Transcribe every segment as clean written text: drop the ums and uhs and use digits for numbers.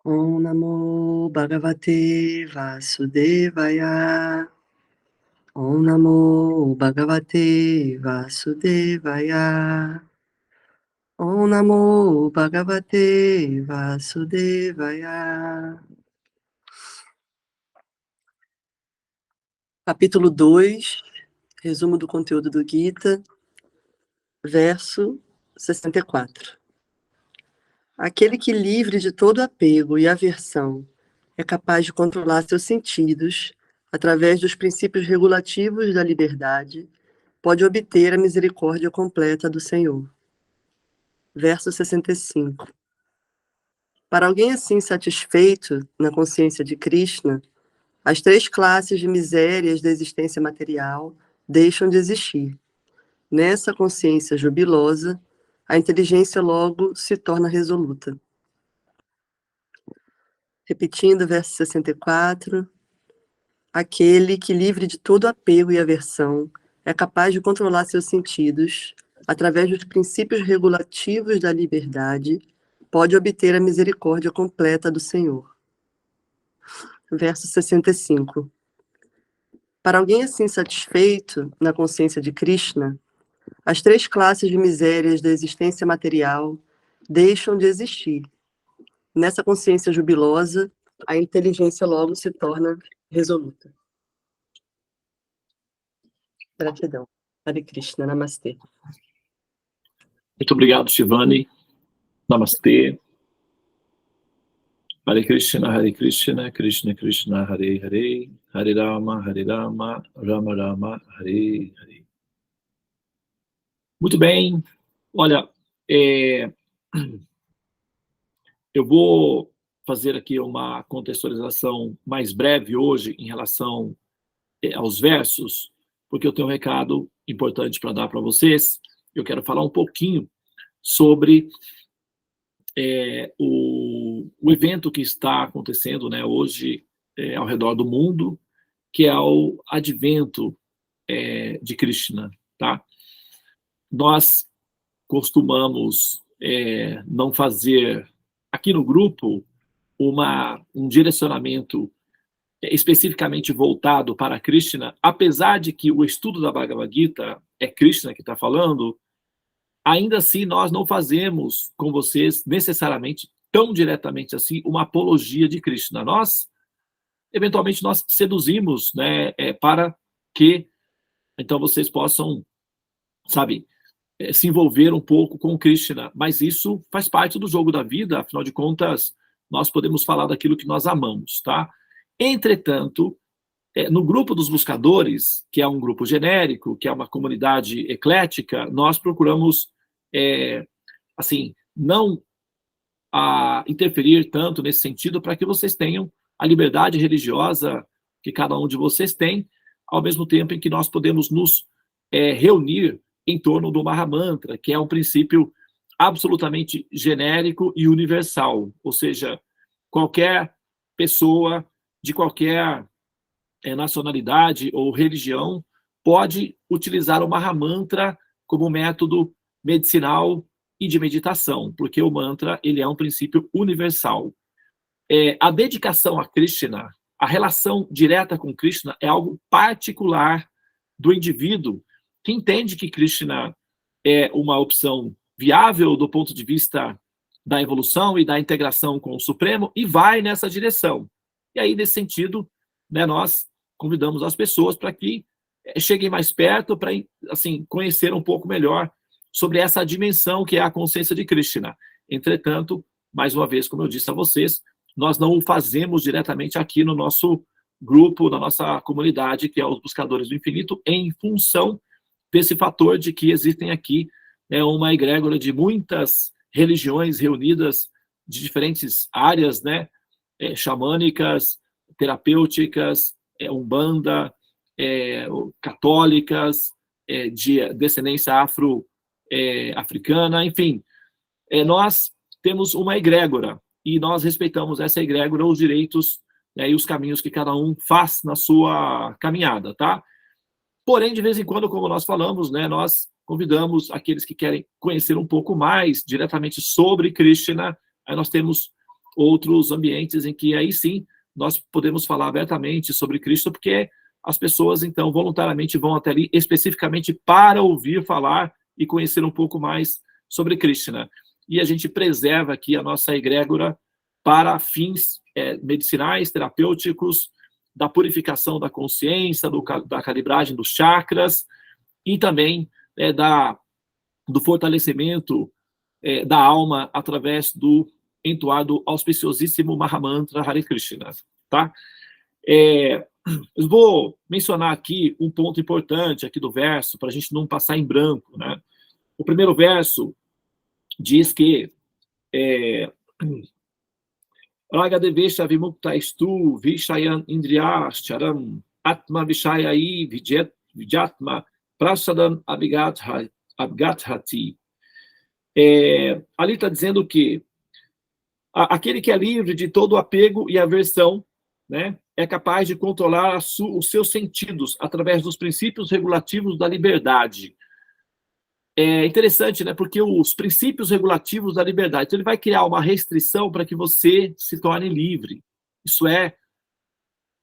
Om Namo Bhagavate Vasudevaya. Om Namo Bhagavate Vasudevaya. Om Namo Bhagavate Vasudevaya. Capítulo 2, resumo do conteúdo do Gita, verso 64. Aquele que, livre de todo apego e aversão, é capaz de controlar seus sentidos através dos princípios regulativos da liberdade, pode obter a misericórdia completa do Senhor. Verso 65. Para alguém assim satisfeito na consciência de Krishna, as 3 classes de misérias da existência material deixam de existir. Nessa consciência jubilosa, a inteligência logo se torna resoluta. Repetindo, verso 64. Aquele que, livre de todo apego e aversão, é capaz de controlar seus sentidos, através dos princípios regulativos da liberdade, pode obter a misericórdia completa do Senhor. Verso 65. Para alguém assim satisfeito na consciência de Krishna, as 3 classes de misérias da existência material deixam de existir. Nessa consciência jubilosa, a inteligência logo se torna resoluta. Gratidão. Hare Krishna, Namastê. Muito obrigado, Shivani. Namastê. Hare Krishna, Krishna Krishna, Hare Hare, Hare Rama, Rama Rama, Hare Hare. Muito bem. Olha, eu vou fazer aqui uma contextualização mais breve hoje em relação aos versos, porque eu tenho um recado importante para dar para vocês. Eu quero falar um pouquinho sobre o evento que está acontecendo, né, hoje ao redor do mundo, que é o advento de Krishna. Tá? Nós costumamos não fazer aqui no grupo um direcionamento especificamente voltado para Krishna, apesar de que o estudo da Bhagavad Gita é Krishna que está falando. Ainda assim, nós não fazemos com vocês, necessariamente, tão diretamente assim, uma apologia de Krishna. Eventualmente, nós seduzimos, né, para que, então, vocês possam, sabe, se envolver um pouco com Krishna. Mas isso faz parte do jogo da vida, afinal de contas, nós podemos falar daquilo que nós amamos, tá? Entretanto, no grupo dos buscadores, que é um grupo genérico, que é uma comunidade eclética, nós procuramos, assim, não interferir tanto nesse sentido para que vocês tenham a liberdade religiosa que cada um de vocês tem, ao mesmo tempo em que nós podemos nos reunir em torno do Mahamantra, que é um princípio absolutamente genérico e universal, ou seja, qualquer pessoa de qualquer nacionalidade ou religião pode utilizar o Mahamantra como método medicinal e de meditação, porque o mantra ele é um princípio universal. A dedicação a Krishna, a relação direta com Krishna é algo particular do indivíduo que entende que Krishna é uma opção viável do ponto de vista da evolução e da integração com o Supremo e vai nessa direção. E aí, nesse sentido, né, nós convidamos as pessoas para que cheguem mais perto, para assim, conhecer um pouco melhor sobre essa dimensão que é a consciência de Krishna. Entretanto, mais uma vez, como eu disse a vocês, nós não o fazemos diretamente aqui no nosso grupo, na nossa comunidade, que é os Buscadores do Infinito, em função desse fator de que existem aqui uma egrégora de muitas religiões reunidas de diferentes áreas, né, xamânicas, terapêuticas, umbanda, católicas, de descendência africana, enfim. Nós temos uma egrégora e nós respeitamos essa egrégora, os direitos e os caminhos que cada um faz na sua caminhada, tá? Porém, de vez em quando, como nós falamos, né, nós convidamos aqueles que querem conhecer um pouco mais diretamente sobre Krishna. Aí nós temos outros ambientes em que aí sim nós podemos falar abertamente sobre Cristo, porque as pessoas, então, voluntariamente vão até ali especificamente para ouvir falar e conhecer um pouco mais sobre Krishna. E a gente preserva aqui a nossa egrégora para fins medicinais, terapêuticos, da purificação da consciência, da calibragem dos chakras e também do fortalecimento da alma através do entoado auspiciosíssimo Mahamantra Hare Krishna, tá? Eu vou mencionar aqui um ponto importante aqui do verso, para a gente não passar em branco, né? O primeiro verso diz que Ragadevesha vimuktastu vishayan indriyacharam atma vishayai vijatma prasadam abgathati. Ali está dizendo que aquele que é livre de todo apego e aversão, né, é capaz de controlar os seus sentidos através dos princípios regulativos da liberdade. É interessante, né, porque os princípios regulativos da liberdade, então ele vai criar uma restrição para que você se torne livre. Isso é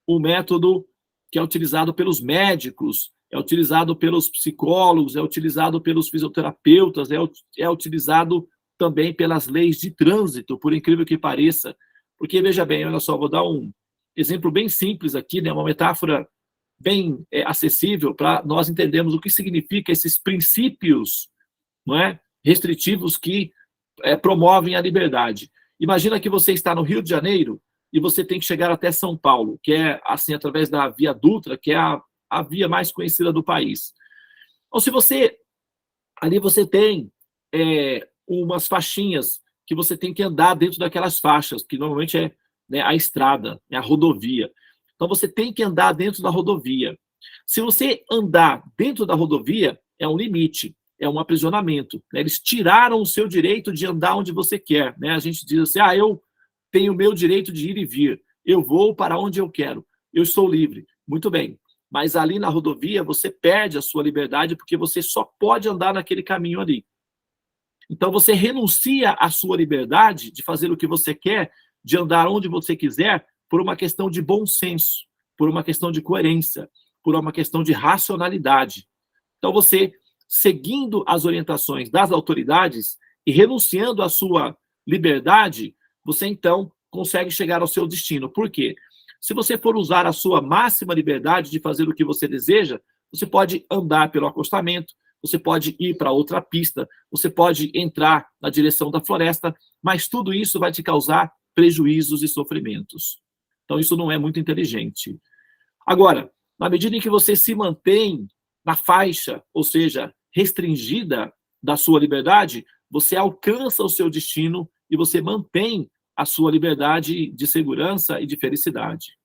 um método que é utilizado pelos médicos, é utilizado pelos psicólogos, é utilizado pelos fisioterapeutas, é utilizado também pelas leis de trânsito, por incrível que pareça. Porque, veja bem, olha só, vou dar um exemplo bem simples aqui, né, uma metáfora bem acessível para nós entendermos o que significa esses princípios, não é, restritivos que promovem a liberdade. Imagina que você está no Rio de Janeiro e você tem que chegar até São Paulo, que é assim através da Via Dutra, que é a via mais conhecida do país. Então, se você ali você tem umas faixinhas que você tem que andar dentro daquelas faixas, que normalmente é, né, a estrada, é a rodovia. Então, você tem que andar dentro da rodovia. Se você andar dentro da rodovia, é um limite, é um aprisionamento. Né? Eles tiraram o seu direito de andar onde você quer. Né? A gente diz assim, eu tenho o meu direito de ir e vir, eu vou para onde eu quero, eu sou livre. Muito bem, mas ali na rodovia você perde a sua liberdade porque você só pode andar naquele caminho ali. Então, você renuncia à sua liberdade de fazer o que você quer, de andar onde você quiser, por uma questão de bom senso, por uma questão de coerência, por uma questão de racionalidade. Então, você, seguindo as orientações das autoridades e renunciando à sua liberdade, você, então, consegue chegar ao seu destino. Por quê? Se você for usar a sua máxima liberdade de fazer o que você deseja, você pode andar pelo acostamento, você pode ir para outra pista, você pode entrar na direção da floresta, mas tudo isso vai te causar prejuízos e sofrimentos. Então, isso não é muito inteligente. Agora, na medida em que você se mantém na faixa, ou seja, restringida da sua liberdade, você alcança o seu destino e você mantém a sua liberdade de segurança e de felicidade.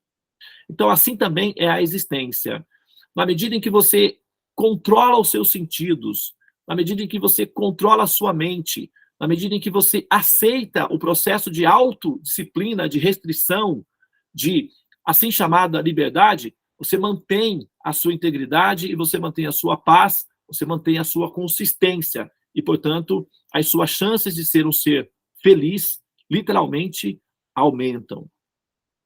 Então, assim também é a existência. Na medida em que você controla os seus sentidos, na medida em que você controla a sua mente, na medida em que você aceita o processo de autodisciplina, de restrição, de assim chamada liberdade, você mantém a sua integridade e você mantém a sua paz, você mantém a sua consistência e, portanto, as suas chances de ser um ser feliz, literalmente, aumentam.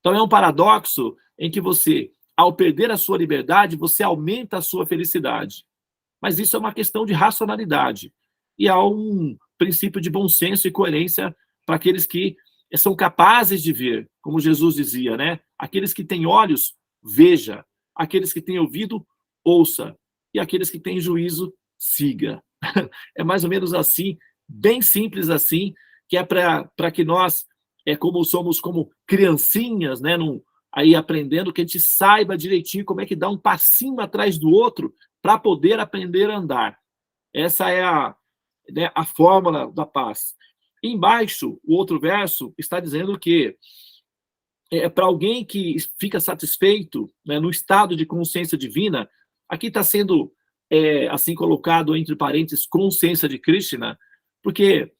Então, é um paradoxo em que você, ao perder a sua liberdade, você aumenta a sua felicidade. Mas isso é uma questão de racionalidade. E há um princípio de bom senso e coerência para aqueles que são capazes de ver, como Jesus dizia, né? Aqueles que têm olhos, veja. Aqueles que têm ouvido, ouça. E aqueles que têm juízo, siga. É mais ou menos assim, bem simples assim, que é para que nós, como somos como criancinhas, né? Aí aprendendo, que a gente saiba direitinho como é que dá um passinho atrás do outro para poder aprender a andar. Essa é a fórmula da paz. Embaixo, o outro verso está dizendo que para alguém que fica satisfeito, né, no estado de consciência divina, aqui está sendo assim colocado entre parênteses consciência de Krishna, porque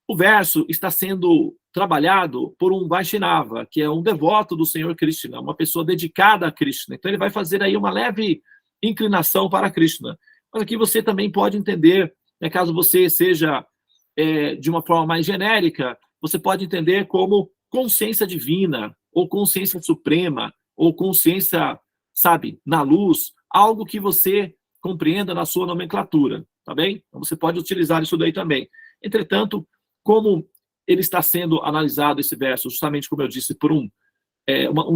o verso está sendo trabalhado por um Vaishnava, que é um devoto do Senhor Krishna, uma pessoa dedicada a Krishna. Então ele vai fazer aí uma leve inclinação para Krishna. Mas aqui você também pode entender, caso você seja de uma forma mais genérica, você pode entender como consciência divina, ou consciência suprema, ou consciência, sabe, na luz, algo que você compreenda na sua nomenclatura, tá bem? Então você pode utilizar isso daí também. Entretanto, como ele está sendo analisado, esse verso, justamente como eu disse, por um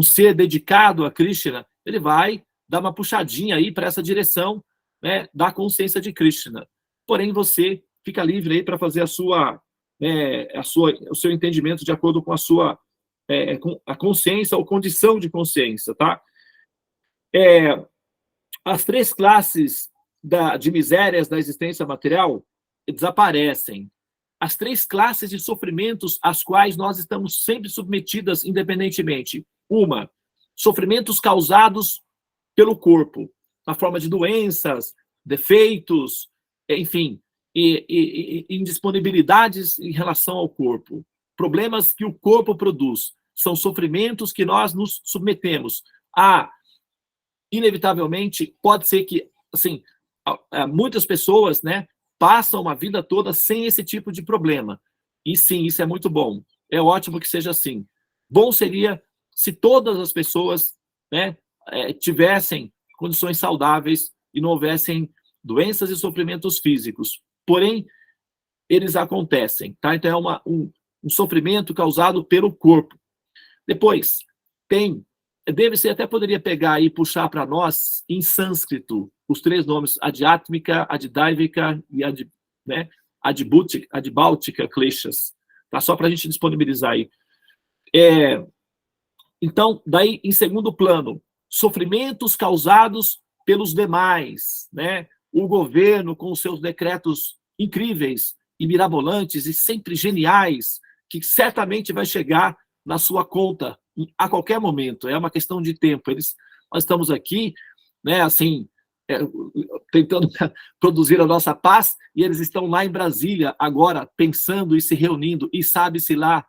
ser dedicado a Krishna, ele vai dar uma puxadinha aí para essa direção, né, da consciência de Krishna. Porém, você fica livre aí para fazer o seu entendimento de acordo com a sua com a consciência ou condição de consciência, tá? As três classes de misérias da existência material desaparecem. As três classes de sofrimentos às quais nós estamos sempre submetidas independentemente. Uma, sofrimentos causados pelo corpo, na forma de doenças, defeitos, enfim, e indisponibilidades em relação ao corpo. Problemas que o corpo produz. São sofrimentos que nós nos submetemos a, inevitavelmente, pode ser que, assim, muitas pessoas, né, passam uma vida toda sem esse tipo de problema. E sim, isso é muito bom. É ótimo que seja assim. Bom seria se todas as pessoas, né, tivessem condições saudáveis e não houvessem doenças e sofrimentos físicos. Porém, eles acontecem, tá? Então é um sofrimento causado pelo corpo. Depois, deve-se até poderia pegar e puxar para nós, em sânscrito, os três nomes, Adhyatmika, Adhidhaivika e Adibhautika kleshas, tá? Só para a gente disponibilizar aí. Então, daí, em segundo plano, sofrimentos causados pelos demais, né? O governo, com os seus decretos incríveis e mirabolantes e sempre geniais, que certamente vai chegar na sua conta a qualquer momento. É uma questão de tempo. Nós estamos aqui, né, assim, tentando produzir a nossa paz, e eles estão lá em Brasília agora pensando e se reunindo, e sabe-se lá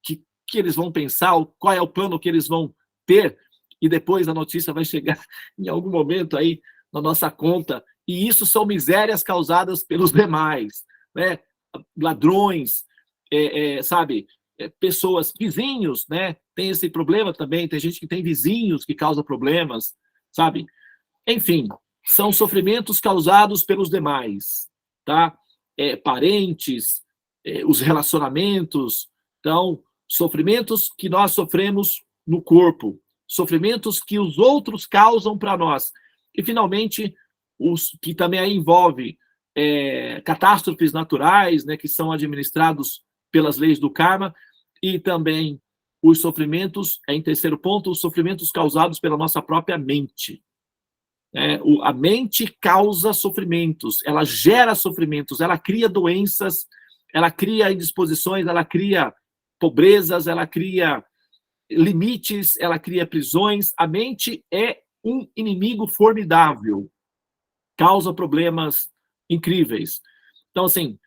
que eles vão pensar, qual é o plano que eles vão ter, e depois a notícia vai chegar em algum momento aí na nossa conta. E isso são misérias causadas pelos demais, né? Ladrões, sabe? Pessoas, vizinhos, né? Tem esse problema também. Tem gente que tem vizinhos que causam problemas, sabe? Enfim, são sofrimentos causados pelos demais, tá? Parentes, os relacionamentos. Então, sofrimentos que nós sofremos no corpo, sofrimentos que os outros causam para nós. E, finalmente, os que também aí envolve catástrofes naturais, né, que são administrados pelas leis do karma, e também os sofrimentos, em terceiro ponto, os sofrimentos causados pela nossa própria mente. A mente causa sofrimentos, ela gera sofrimentos, ela cria doenças, ela cria indisposições, ela cria pobrezas, ela cria limites, ela cria prisões. A mente é um inimigo formidável, causa problemas incríveis. Então, assim,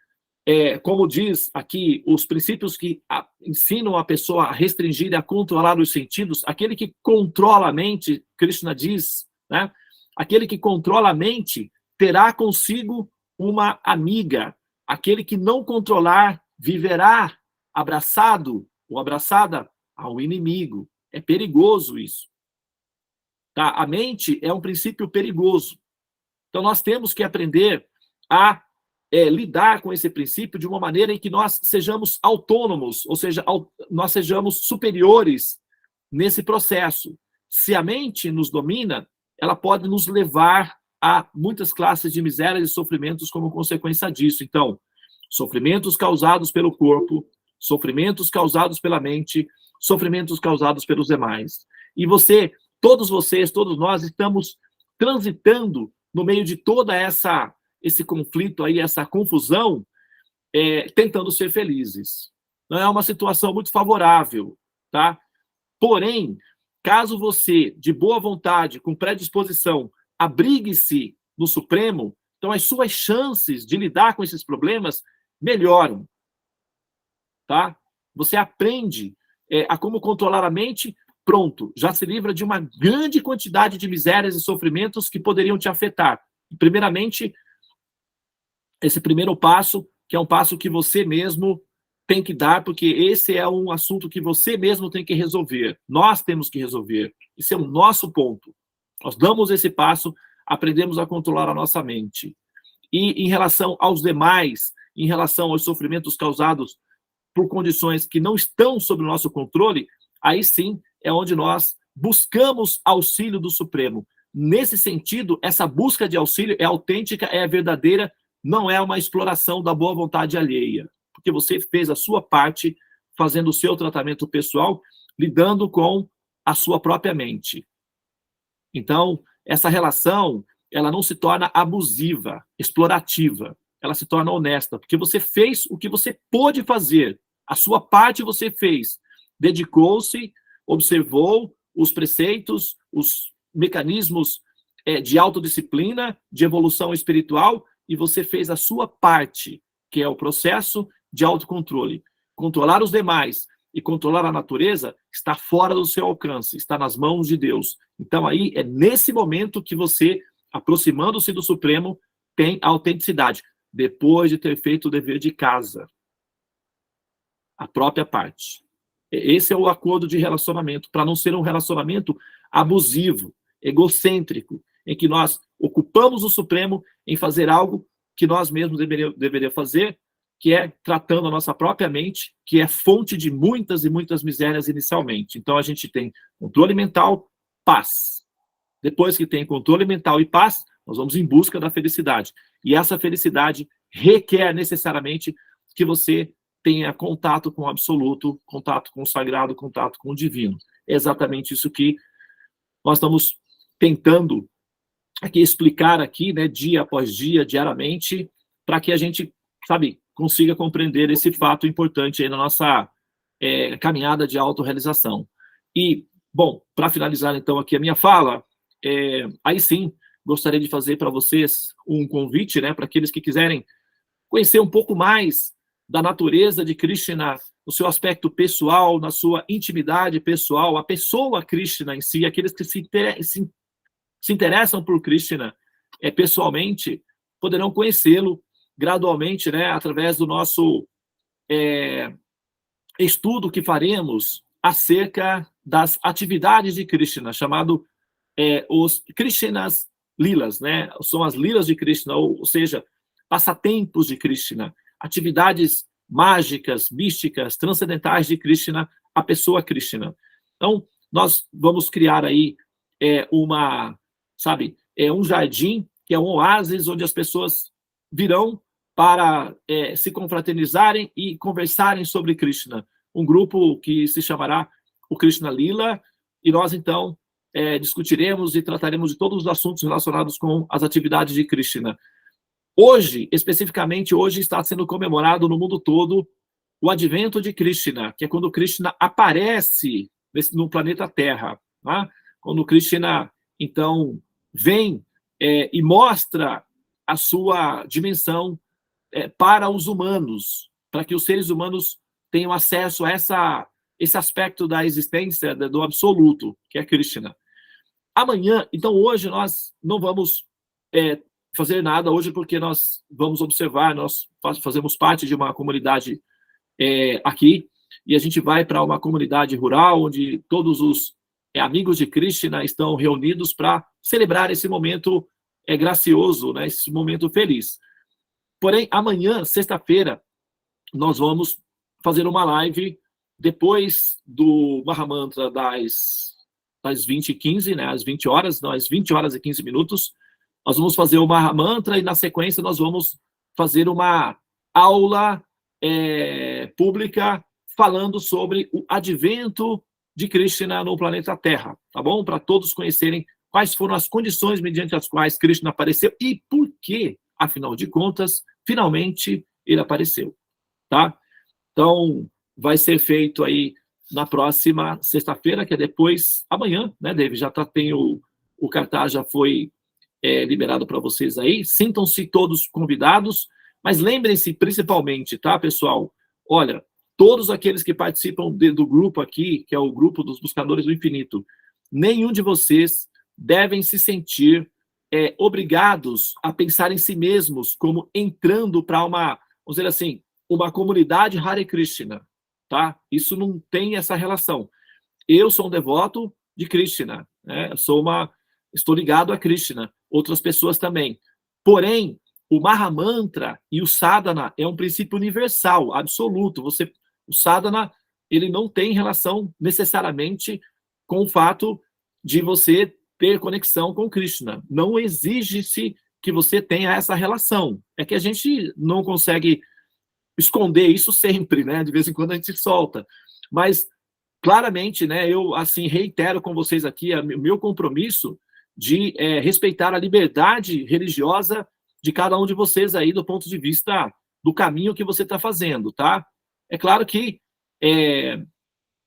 como diz aqui, os princípios que ensinam a pessoa a restringir e a controlar os sentidos, aquele que controla a mente, Krishna diz, né? Aquele que controla a mente terá consigo uma amiga. Aquele que não controlar viverá abraçado ou abraçada ao inimigo. É perigoso isso. Tá? A mente é um princípio perigoso. Então, nós temos que aprender a lidar com esse princípio de uma maneira em que nós sejamos autônomos, ou seja, nós sejamos superiores nesse processo. Se a mente nos domina, ela pode nos levar a muitas classes de misérias e sofrimentos como consequência disso. Então, sofrimentos causados pelo corpo, sofrimentos causados pela mente, sofrimentos causados pelos demais. E todos vocês, todos nós estamos transitando no meio de toda esse conflito aí, essa confusão, tentando ser felizes. Não é uma situação muito favorável, tá? Porém, caso você, de boa vontade, com predisposição, abrigue-se no Supremo, então as suas chances de lidar com esses problemas melhoram, tá? Você aprende a como controlar a mente, pronto, já se livra de uma grande quantidade de misérias e sofrimentos que poderiam te afetar. Primeiramente, esse primeiro passo, que é um passo que você mesmo tem que dar, porque esse é um assunto que você mesmo tem que resolver. Nós temos que resolver. Esse é o nosso ponto. Nós damos esse passo, aprendemos a controlar a nossa mente. E em relação aos demais, em relação aos sofrimentos causados por condições que não estão sob o nosso controle, aí sim é onde nós buscamos auxílio do Supremo. Nesse sentido, essa busca de auxílio é autêntica, é verdadeira, não é uma exploração da boa vontade alheia, porque você fez a sua parte, fazendo o seu tratamento pessoal, lidando com a sua própria mente. Então, essa relação, ela não se torna abusiva, explorativa, ela se torna honesta, porque você fez o que você pôde fazer, a sua parte você fez, dedicou-se, observou os preceitos, os mecanismos de autodisciplina, de evolução espiritual, e você fez a sua parte, que é o processo de autocontrole. Controlar os demais e controlar a natureza está fora do seu alcance, está nas mãos de Deus. Então aí é nesse momento que você, aproximando-se do Supremo, tem a autenticidade, depois de ter feito o dever de casa, a própria parte. Esse é o acordo de relacionamento, para não ser um relacionamento abusivo, egocêntrico, em que nós ocupamos o Supremo em fazer algo que nós mesmos deveríamos fazer, que é tratando a nossa própria mente, que é fonte de muitas e muitas misérias inicialmente. Então a gente tem controle mental, paz. Depois que tem controle mental e paz, nós vamos em busca da felicidade. E essa felicidade requer necessariamente que você tenha contato com o absoluto, contato com o sagrado, contato com o divino. É exatamente isso que nós estamos tentando aqui explicar aqui, né, dia após dia, diariamente, para que a gente, sabe, consiga compreender esse fato importante aí na nossa caminhada de autorrealização. E, bom, para finalizar então aqui a minha fala, aí sim, gostaria de fazer para vocês um convite, né, para aqueles que quiserem conhecer um pouco mais da natureza de Krishna, no seu aspecto pessoal, na sua intimidade pessoal, a pessoa Krishna em si, aqueles que se interessam por Krishna pessoalmente, poderão conhecê-lo gradualmente, né, através do nosso estudo que faremos acerca das atividades de Krishna, chamado os Krishnas Lilas, né? São as lilas de Krishna, ou seja, passatempos de Krishna, atividades mágicas, místicas, transcendentais de Krishna, a pessoa Krishna. Então, nós vamos criar aí um jardim, que é um oásis, onde as pessoas virão para se confraternizarem e conversarem sobre Krishna. Um grupo que se chamará o Krishna Lila, e nós, então, discutiremos e trataremos de todos os assuntos relacionados com as atividades de Krishna. Hoje, especificamente hoje, está sendo comemorado no mundo todo o advento de Krishna, que é quando Krishna aparece no planeta Terra. Tá? Quando Krishna, então, vem e mostra a sua dimensão para os humanos, para que os seres humanos tenham acesso a esse aspecto da existência do absoluto, que é Krishna. Amanhã, então hoje nós não vamos fazer nada hoje, porque nós vamos observar, nós fazemos parte de uma comunidade aqui, e a gente vai para uma comunidade rural, onde todos os amigos de Krishna estão reunidos para celebrar esse momento gracioso, né, esse momento feliz. Porém, amanhã, sexta-feira, nós vamos fazer uma live depois do Mahamantra das 20h15, né, às 20 horas, não, às 20 horas e 15 minutos, nós vamos fazer o Mahamantra e, na sequência, nós vamos fazer uma aula pública falando sobre o advento de Krishna no planeta Terra, tá bom? Para todos conhecerem quais foram as condições mediante as quais Krishna apareceu e por que, afinal de contas, finalmente ele apareceu, tá? Então, vai ser feito aí na próxima sexta-feira, que é depois, amanhã, né, David? Já tem o cartaz, já foi liberado para vocês aí. Sintam-se todos convidados, mas lembrem-se principalmente, tá, pessoal? Olha, todos aqueles que participam do grupo aqui, que é o grupo dos Buscadores do Infinito, nenhum de vocês devem se sentir obrigados a pensar em si mesmos como entrando para uma, vamos dizer assim, uma comunidade Hare Krishna, tá? Isso não tem essa relação. Eu sou um devoto de Krishna, né? Estou ligado a Krishna, outras pessoas também. Porém, o Mahamantra e o Sadhana é um princípio universal, absoluto. O Sadhana, ele não tem relação necessariamente com o fato de você ter conexão com Krishna. Não exige-se que você tenha essa relação. É que a gente não consegue esconder isso sempre, né? De vez em quando a gente solta. Mas, claramente, né, eu assim reitero com vocês aqui o meu compromisso de respeitar a liberdade religiosa de cada um de vocês aí do ponto de vista do caminho que você está fazendo, tá? É claro que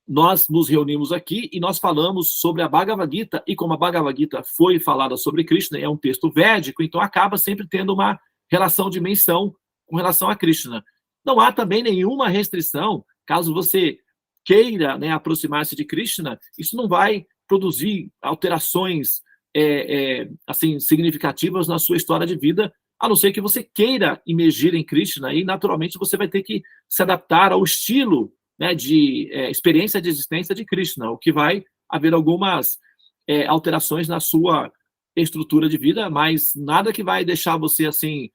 nós nos reunimos aqui e nós falamos sobre a Bhagavad Gita, e como a Bhagavad Gita foi falada sobre Krishna, é um texto védico, então acaba sempre tendo uma relação de menção com relação a Krishna. Não há também nenhuma restrição, caso você queira, né, aproximar-se de Krishna, isso não vai produzir alterações assim, significativas na sua história de vida, a não ser que você queira imergir em Krishna, e naturalmente você vai ter que se adaptar ao estilo, né, de experiência de existência de Krishna, o que vai haver algumas alterações na sua estrutura de vida, mas nada que vai deixar você assim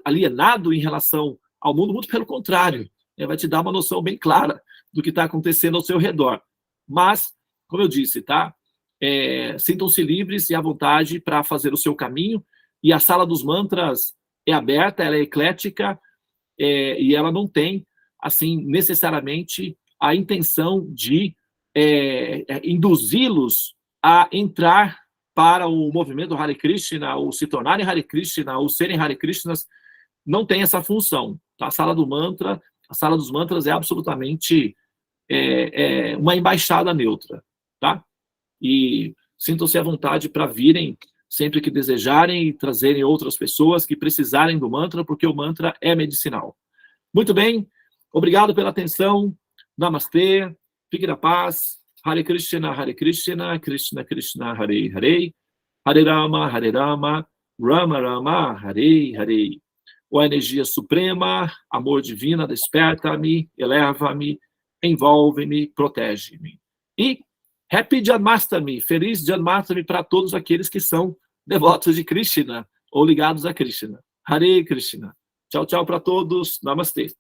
alienado em relação ao mundo, muito pelo contrário, vai te dar uma noção bem clara do que está acontecendo ao seu redor. Mas, como eu disse, tá? Sintam-se livres e à vontade para fazer o seu caminho, e a sala dos mantras é aberta, ela é eclética, e ela não tem assim, necessariamente a intenção de induzi-los a entrar para o movimento Hare Krishna, ou se tornarem Hare Krishna, ou serem Hare Krishnas. Não tem essa função. Tá? A sala dos mantras é absolutamente uma embaixada neutra. Tá? E sintam-se à vontade para virem sempre que desejarem e trazerem outras pessoas que precisarem do mantra, porque o mantra é medicinal. Muito bem. Obrigado pela atenção. Namastê. Fique na paz. Hare Krishna, Krishna Krishna, Hare Hare. Hare Rama, Rama Rama, Hare Hare. Ó energia suprema, amor divina, desperta-me, eleva-me, envolve-me, protege-me. E Happy Janmashtami, feliz Janmashtami para todos aqueles que são devotos de Krishna ou ligados a Krishna. Hare Krishna. Tchau, tchau para todos. Namastê.